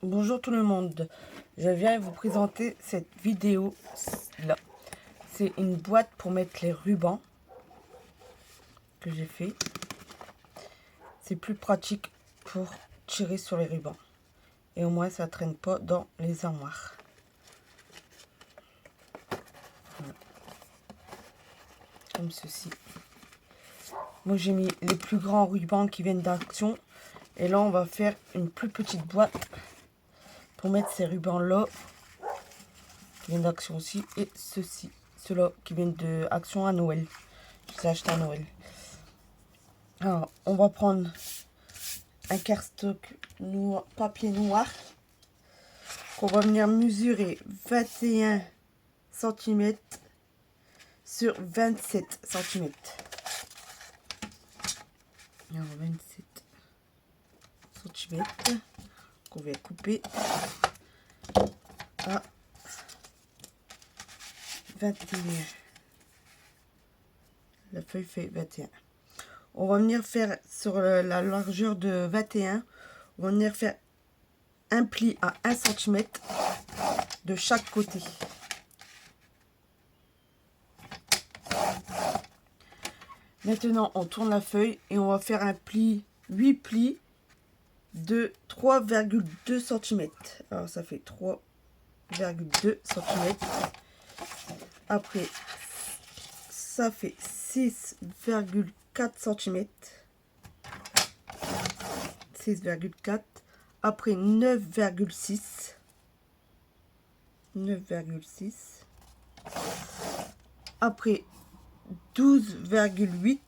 Bonjour tout le monde, je viens vous présenter cette vidéo là. C'est une boîte pour mettre les rubans que j'ai fait. C'est plus pratique pour tirer sur les rubans et au moins ça traîne pas dans les armoires. Voilà. Comme ceci. Moi j'ai mis les plus grands rubans qui viennent d'Action et là on va faire une plus petite boîte pour mettre ces rubans là qui viennent d'Action aussi et ceux-là qui viennent de Action à Noël. Je les ai achetés à Noël. Alors, on va prendre un cardstock noir, papier noir qu'on va venir mesurer 21 cm sur 27 cm. Alors, 27 cm qu'on va couper à 21. La feuille fait 21. On va venir faire sur la largeur de 21, on va venir faire un pli à 1 cm de chaque côté. Maintenant, on tourne la feuille et on va faire un pli, 8 plis de 3,2 cm. Alors, ça fait 3,2 cm. Après, ça fait 6,4 cm. 6,4. Après, 9,6. 9,6. Après, 12,8.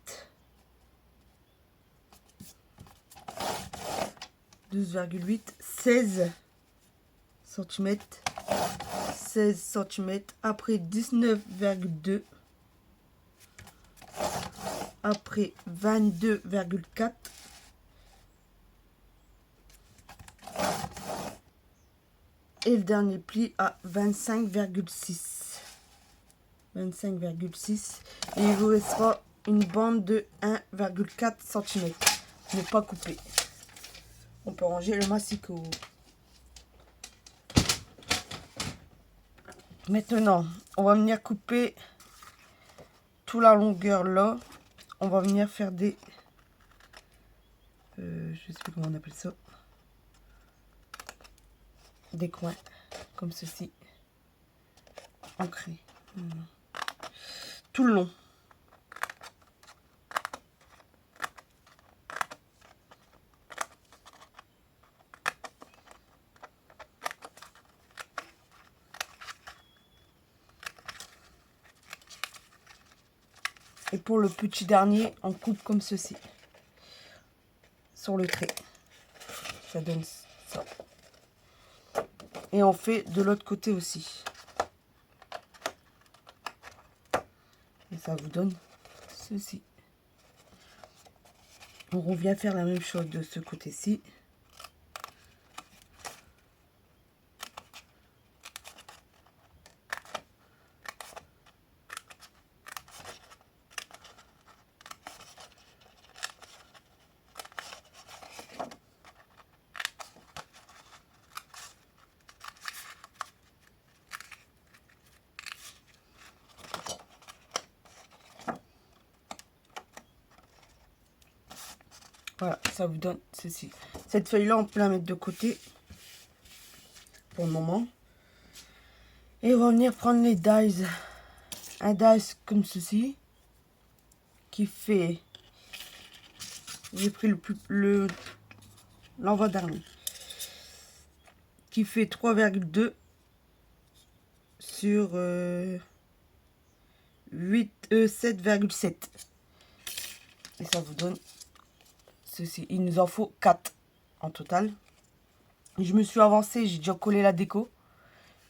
12,8. 16 cm. 16 cm. Après, 19,2. Après, 22,4. Et le dernier pli à 25,6. 25,6. Et il vous restera une bande de 1,4 cm. Ne pas couper. On peut ranger le massicot. Maintenant, on va venir couper toute la longueur là. On va venir faire des... je sais plus comment on appelle ça. Des coins, comme ceci. Ancrés. Tout le long. Et pour le petit dernier, on coupe comme ceci. Sur le trait. Ça donne ça. Et on fait de l'autre côté aussi. Et ça vous donne ceci. On revient faire la même chose de ce côté-ci. Voilà, ça vous donne ceci. Cette feuille-là, on peut la mettre de côté pour le moment. Et on va venir prendre les dies. Un dice comme ceci. Qui fait... J'ai pris l'avant-dernier. Qui fait 3,2 sur 7,7. Et ça vous donne ceci. Il nous en faut 4 en total. Je me suis avancée, j'ai déjà collé la déco.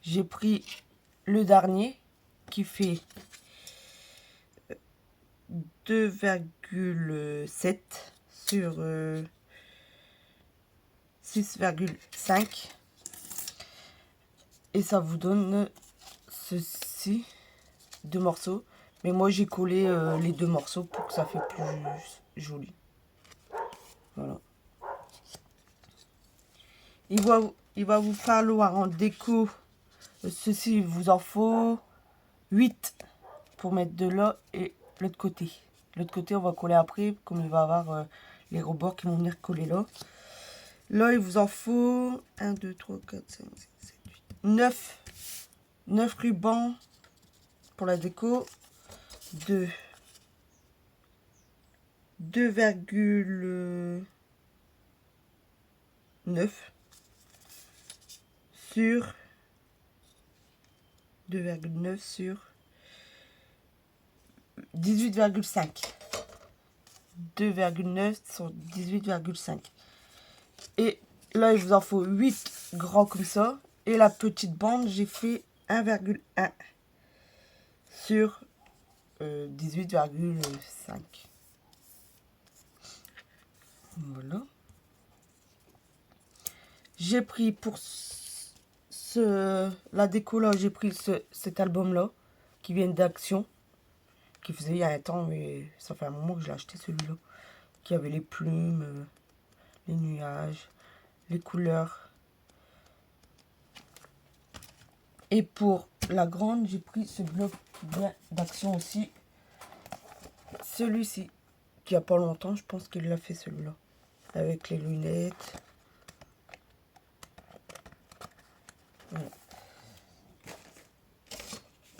J'ai pris le dernier qui fait 2,7 sur 6,5. Et ça vous donne ceci, 2 morceaux. Mais moi j'ai collé les 2 morceaux pour que ça fait plus joli. Voilà. il va vous falloir en déco, ceci, il vous en faut 8 pour mettre de là et l'autre côté. L'autre côté, on va coller après, comme il va y avoir les rebords qui vont venir coller là. Là, il vous en faut 1, 2, 3, 4, 5, 6, 7, 8, 9 rubans pour la déco. 2,9 sur 2,9 sur 18,5. 2,9 sur 18,5. Et là, il vous en faut 8 grands comme ça. Et la petite bande, j'ai fait 1,1 sur 18,5. Voilà. J'ai pris pour la déco là, j'ai pris cet album là qui vient d'Action, qui faisait il y a un temps, mais ça fait un moment que je l'ai acheté celui-là, qui avait les plumes, les nuages, les couleurs. Et pour la grande, j'ai pris ce bloc bien d'Action aussi, celui-ci, qui a pas longtemps, je pense qu'il l'a fait celui-là, avec les lunettes. Voilà.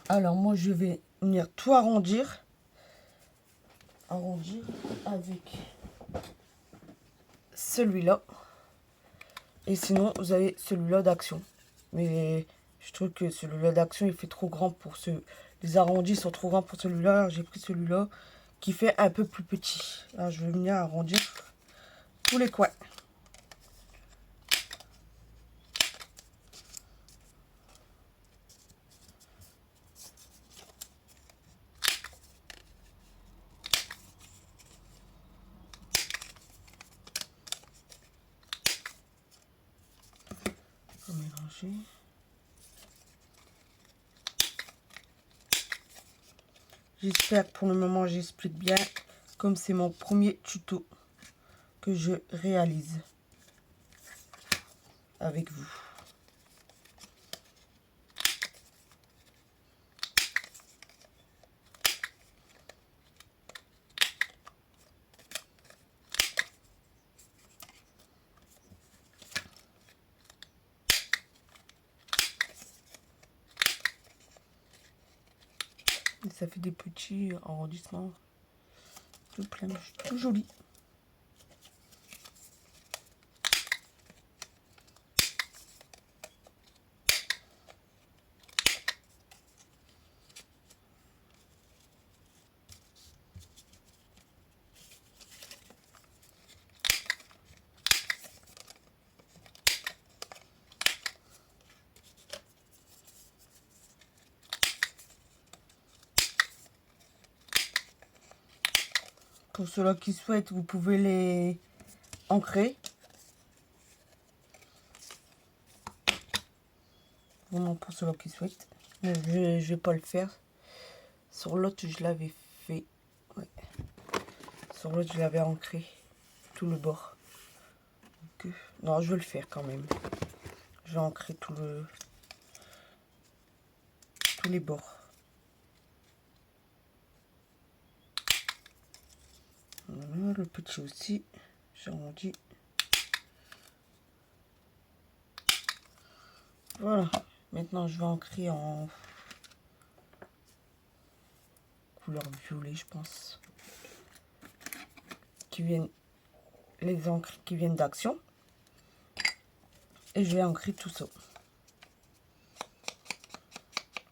Alors moi je vais venir tout arrondir avec celui-là. Et sinon vous avez celui-là d'Action. Mais je trouve que celui-là d'Action il fait trop grand pour les arrondis sont trop grands pour celui-là. J'ai pris celui-là qui fait un peu plus petit. Alors je vais venir arrondir tous les coins. Mélanger. J'espère que pour le moment j'explique bien, comme c'est mon premier tuto que je réalise avec vous. Et ça fait des petits arrondissements tout plein, tout joli. Pour ceux-là qui souhaitent, vous pouvez les ancrer. Vraiment pour ceux-là qui souhaitent. Mais je vais pas le faire. Sur l'autre, je l'avais fait. Ouais. Sur l'autre, je l'avais ancré. Tout le bord. Donc, non, je vais le faire quand même. Je vais ancrer tous les bords. Voilà, le petit aussi. J'arrondis. Voilà. Maintenant, je vais ancrer en couleur violet, je pense. Les encres qui viennent d'Action. Et je vais ancrer tout ça.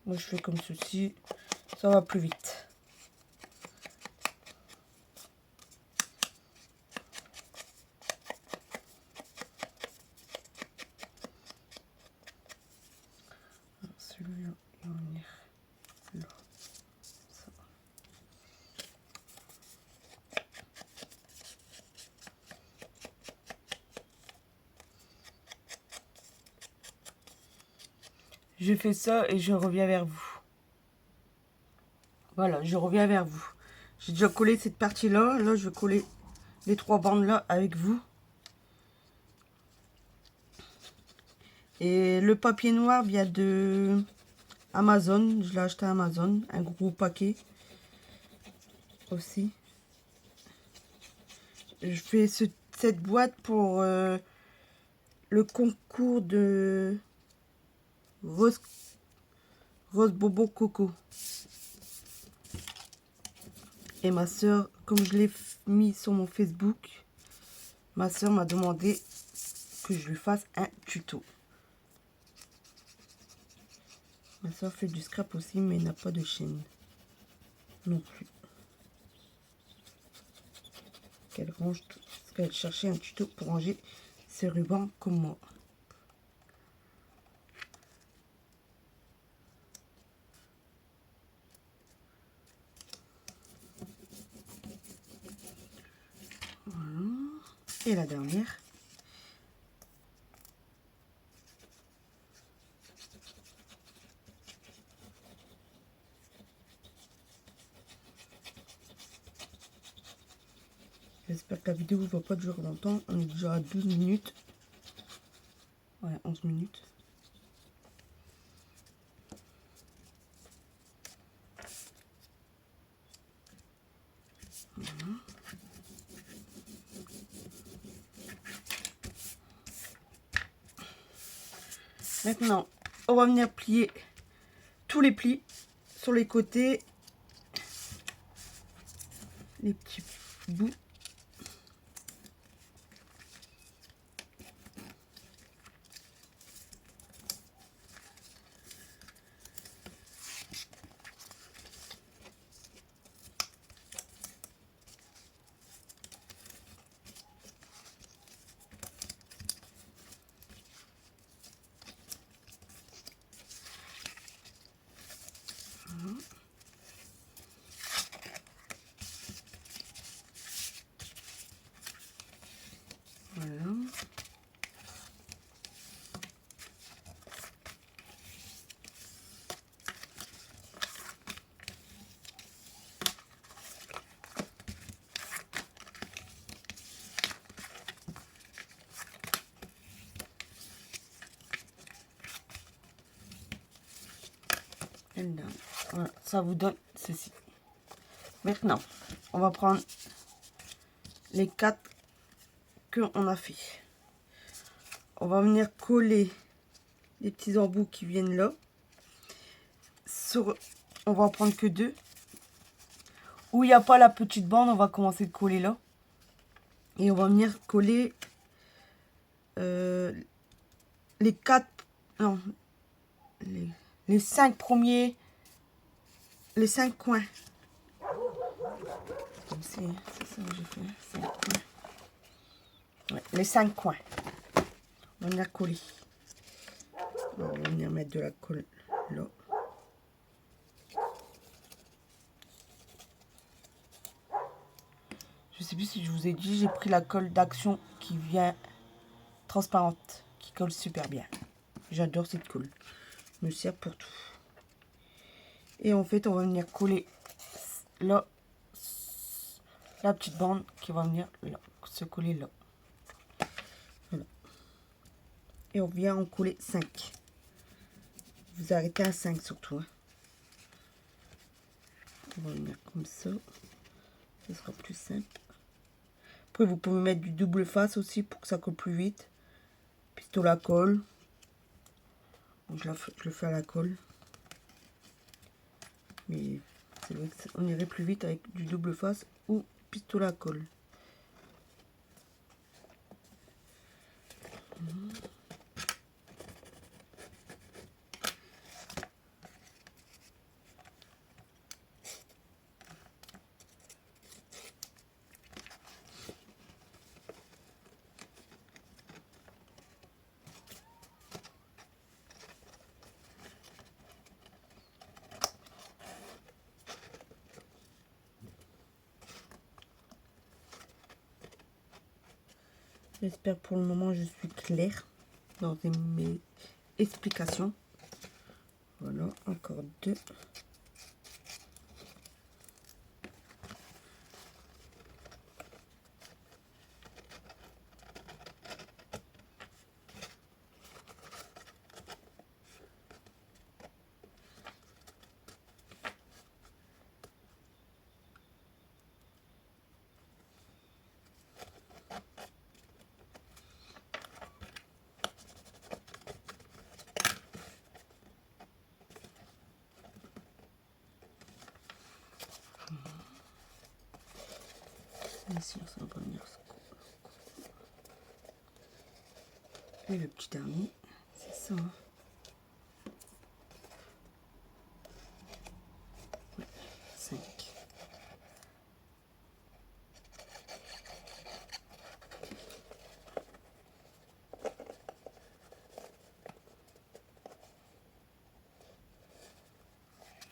Moi, je fais comme ceci. Ça va plus vite. Celui-là, il va venir là. Ça. Je fais ça et je reviens vers vous. Voilà, je reviens vers vous. J'ai déjà collé cette partie-là. Là, je vais coller les 3 bandes là avec vous. Et le papier noir vient de Amazon. Je l'ai acheté à Amazon. Un gros paquet aussi. Je fais cette boîte pour le concours de Rose Bobo Coco. Et ma soeur, comme je l'ai mis sur mon Facebook, ma soeur m'a demandé que je lui fasse un tuto. Ma soeur fait du scrap aussi, mais n'a pas de chaîne non plus. Qu'elle range tout. Parce qu'elle cherchait un tuto pour ranger ses rubans comme moi. Voilà. Et la dernière. J'espère que la vidéo ne va pas durer longtemps. On est déjà à 12 minutes. Ouais, 11 minutes. Voilà. Maintenant, on va venir plier tous les plis sur les côtés. Les petits bouts. Voilà. Voilà, ça vous donne ceci. Maintenant, on va prendre les 4 qu'on a fait. On va venir coller les petits embouts qui viennent là. On va en prendre que 2. Où il n'y a pas la petite bande, on va commencer de coller là. Et on va venir coller les 4... Non. Les 5 premiers... Les 5 coins. C'est ça que j'ai fait. 5 coins. Ouais, les 5 coins. On va venir coller. On va venir mettre de la colle là. Je sais plus si je vous ai dit, j'ai pris la colle d'Action qui vient transparente, qui colle super bien. J'adore cette colle. Elle me sert pour tout. Et en fait, on va venir coller là, la petite bande qui va venir là, se coller là. Voilà. Et on vient en coller 5. Vous arrêtez à 5 surtout. Hein. On va venir comme ça. Ce sera plus simple. Après, vous pouvez mettre du double face aussi pour que ça colle plus vite. Pistolet à colle. Donc, je le fais à la colle. Mais c'est vrai qu'on irait plus vite avec du double face ou pistolet à colle. J'espère pour le moment je suis claire dans mes explications. Voilà, encore 2. Ici, ça va pas venir. Et le petit dernier, c'est ça. Hein. Ouais, 5.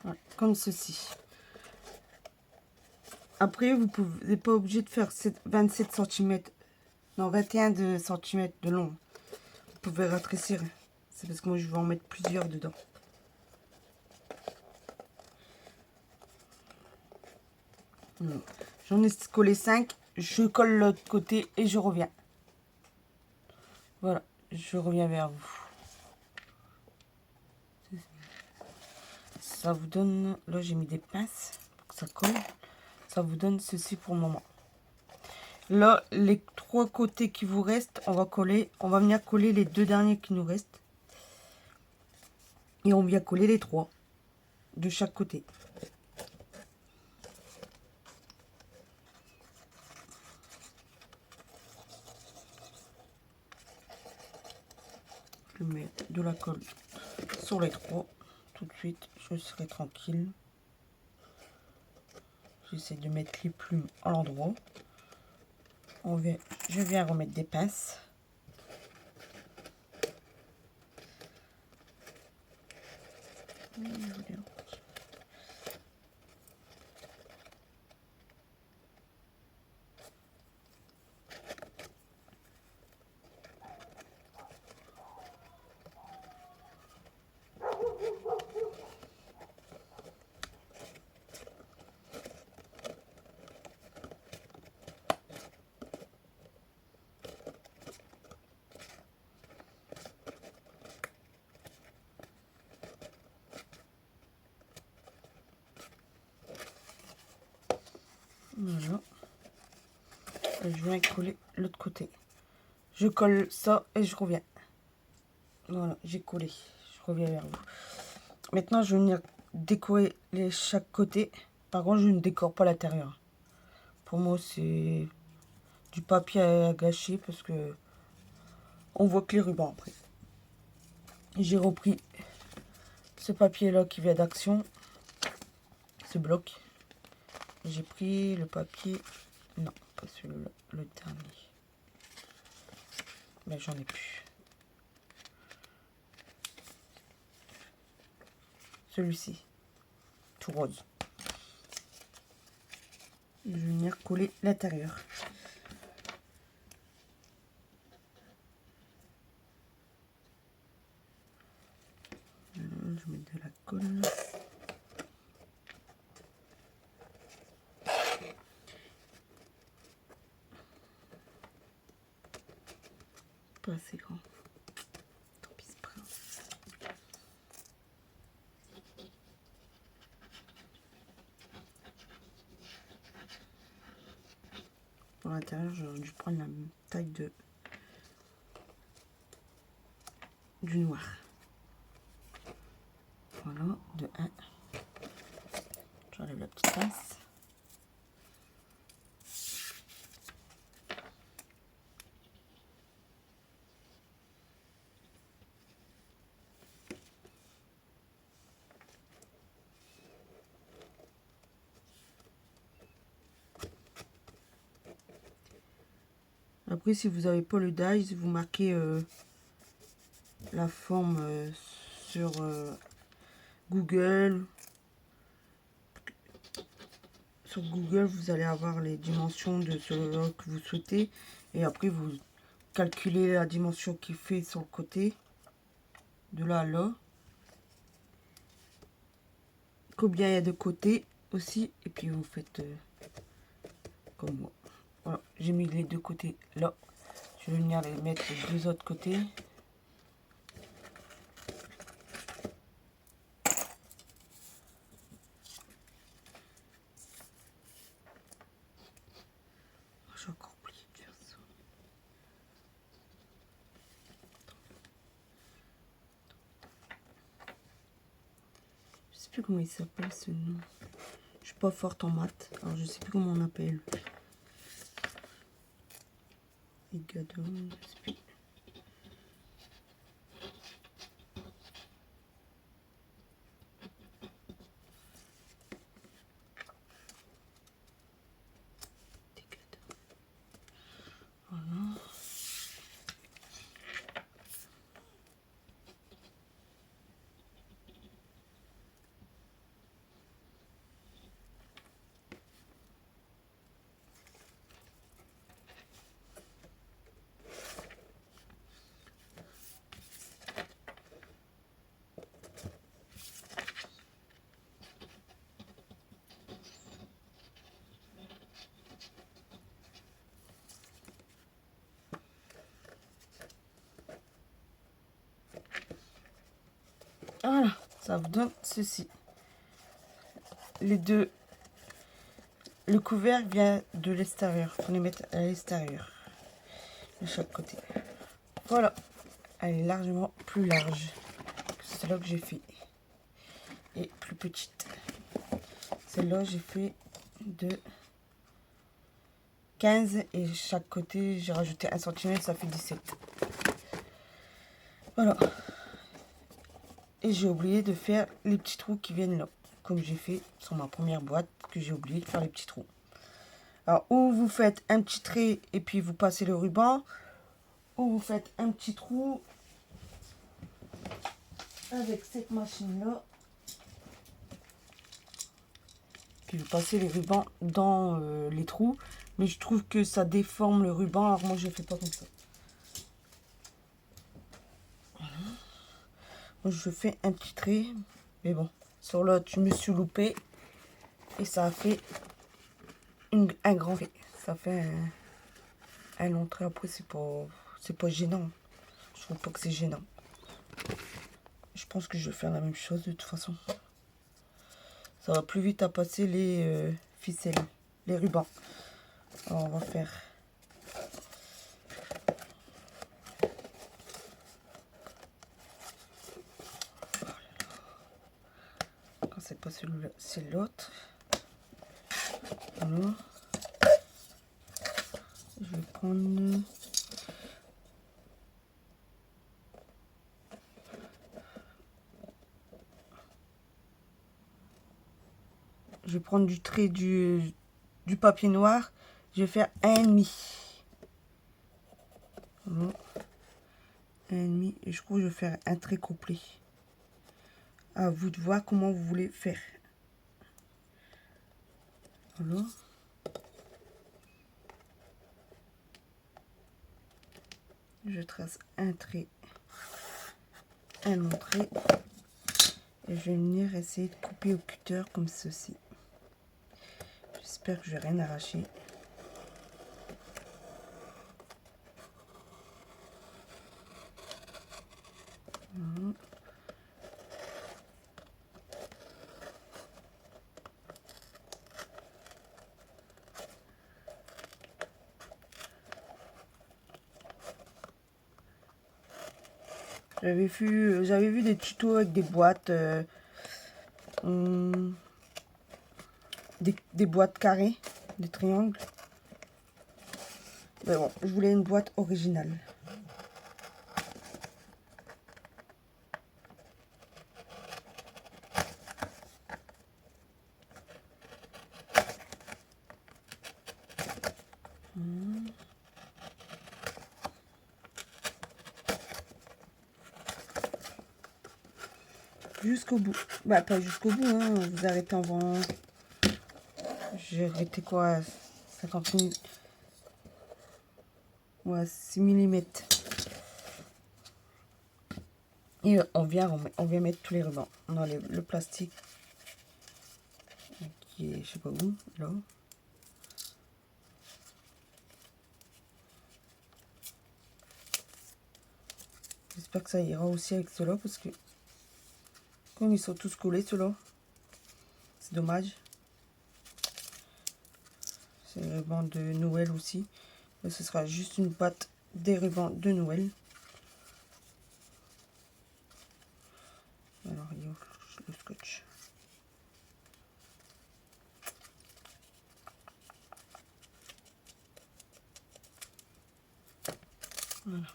Voilà, comme ceci. Après, vous n'êtes pas obligé de faire 27 cm, non 21 cm de long. Vous pouvez rétrécir. C'est parce que moi je vais en mettre plusieurs dedans. J'en ai collé 5. Je colle l'autre côté et je reviens. Voilà, je reviens vers vous. Ça vous donne, là j'ai mis des pinces pour que ça colle. Ça vous donne ceci pour le moment. Là, les 3 côtés qui vous restent, on va venir coller les 2 derniers qui nous restent. Et on vient coller les 3 de chaque côté. Je mets de la colle sur les 3. Tout de suite, je serai tranquille. J'essaie de mettre les plumes à l'endroit. Je viens remettre des pinces. Voilà. Et je viens coller l'autre côté. Je colle ça et je reviens. Voilà, j'ai collé. Je reviens vers vous. Maintenant, je vais venir décorer chaque côté. Par contre, je ne décore pas l'intérieur. Pour moi, c'est du papier à gâcher parce que on voit que les rubans après. J'ai repris ce papier là qui vient d'Action, ce bloc. J'ai pris le papier, non, pas celui-là, le dernier. Mais j'en ai plus. Celui-ci, tout rose. Je vais venir coller l'intérieur. Je mets de la colle. Pas assez grand. Tant pis, c'est pas grave. Pour l'intérieur, j'aurais dû prendre la même taille du noir. Voilà, de 1. J'enlève la petite pince. Après, si vous n'avez pas le dies, vous marquez la forme sur Google. Sur Google, vous allez avoir les dimensions de ce que vous souhaitez. Et après, vous calculez la dimension qu'il fait sur le côté. De là à là. Combien il y a de côté aussi. Et puis, vous faites comme moi. Voilà, j'ai mis les 2 côtés là. Je vais venir les mettre les 2 autres côtés. J'ai encore oublié de faire ça. Je sais plus comment il s'appelle ce nom. Je suis pas forte en maths, alors je sais plus comment on appelle. cadeau. Voilà. Voilà, ça vous donne ceci. Les deux, le couvercle vient de l'extérieur. Il faut les mettre à l'extérieur de chaque côté. Voilà, elle est largement plus large que celle-là que j'ai fait et plus petite. Celle-là, j'ai fait de 15 et chaque côté, j'ai rajouté 1 cm, ça fait 17. Voilà. Et j'ai oublié de faire les petits trous qui viennent là, comme j'ai fait sur ma première boîte, que j'ai oublié de faire les petits trous. Alors, ou vous faites un petit trait et puis vous passez le ruban, ou vous faites un petit trou avec cette machine-là. Puis vous passez les rubans dans les trous. Mais je trouve que ça déforme le ruban, alors moi je ne fais pas comme ça. Voilà. Moi je fais un petit trait, mais bon, sur l'autre je me suis loupée et ça a fait un grand trait. Ça fait un long trait. Après c'est pas gênant. Je trouve pas que c'est gênant. Je pense que je vais faire la même chose de toute façon. Ça va plus vite à passer les ficelles, les rubans. Alors on va faire quand c'est pas celui-là, c'est l'autre. Voilà. Je vais prendre du trait du papier noir. Je vais faire 1,5. Voilà. 1,5 et je crois que je vais faire un trait complet. À vous de voir comment vous voulez faire. Voilà. Je trace un trait, un long trait. Et je vais venir essayer de couper au cutter comme ceci. J'espère que je vais rien arracher. Voilà. J'avais vu des tutos avec des boîtes, des boîtes carrées, des triangles. Mais bon, je voulais une boîte originale. Jusqu'au bout. Bah, pas jusqu'au bout, hein. Vous arrêtez avant. J'ai arrêté quoi? 50 minutes. Ouais, 6 mm. Et on vient mettre tous les rubans. On enlève le plastique qui est, je sais pas où, là. J'espère que ça ira aussi avec ceux-là parce que comme ils sont tous collés, ceux-là, c'est dommage. C'est le ruban de Noël aussi. Mais ce sera juste une boîte des rubans de Noël. Alors, il y a le scotch. Voilà.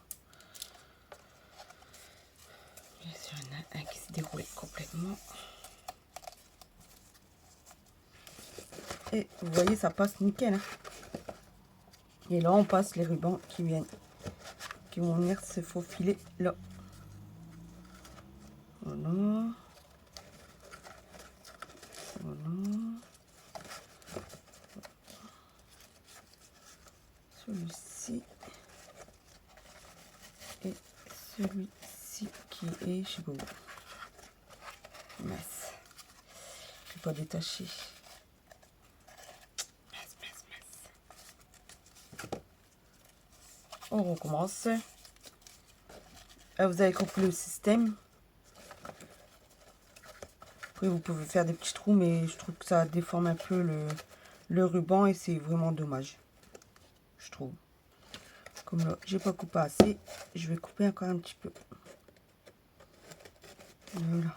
Bien sûr, il y en a un qui s'est déroulé complètement. Et vous voyez, ça passe nickel. Hein. Et là, on passe les rubans qui vont venir se faufiler là. Voilà. Voilà. Celui-ci. Et celui-ci qui est, je sais pas où. Mince. Je vais pas détacher. On recommence. Là, vous avez compris le système. Après, vous pouvez faire des petits trous, mais je trouve que ça déforme un peu le ruban et c'est vraiment dommage. Je trouve. Comme là, j'ai pas coupé assez, je vais couper encore un petit peu. Voilà.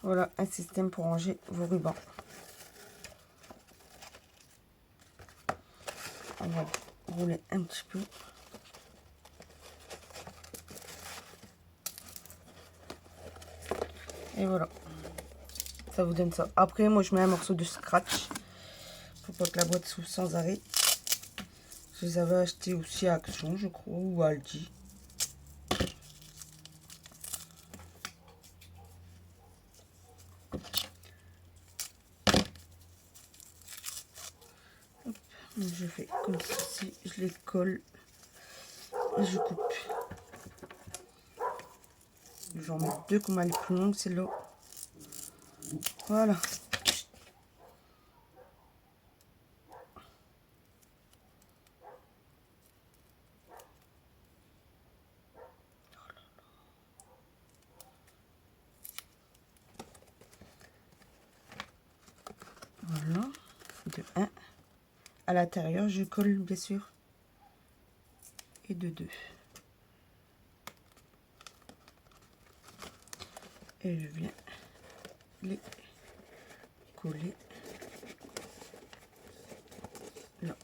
Voilà un système pour ranger vos rubans. On va rouler un petit peu. Et voilà. Ça vous donne ça. Après, moi, je mets un morceau de scratch. Faut pas que la boîte s'ouvre sans arrêt. Je les avais achetés aussi à Action, je crois, ou à Aldi. Donc je fais comme ceci, je les colle et je coupe. J'en mets deux comme elle est plus longue, celle-là. Voilà. Voilà. De 1. À l'intérieur, je colle bien sûr. Et de 2. Et je viens les coller là.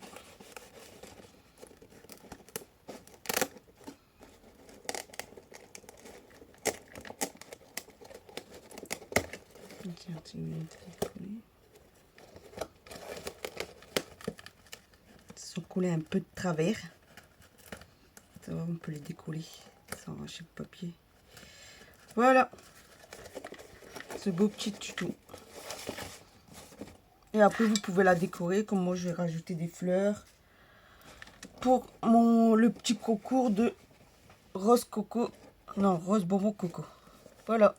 Ils sont collés un peu de travers. Ça va, on peut les décoller sans arracher le papier. Voilà ce beau petit tuto. Et après vous pouvez la décorer, comme moi je vais rajouter des fleurs pour le petit concours de rose coco, non rose bonbon coco. Voilà,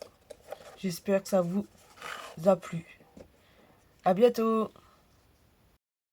j'espère que ça vous a plu. À bientôt.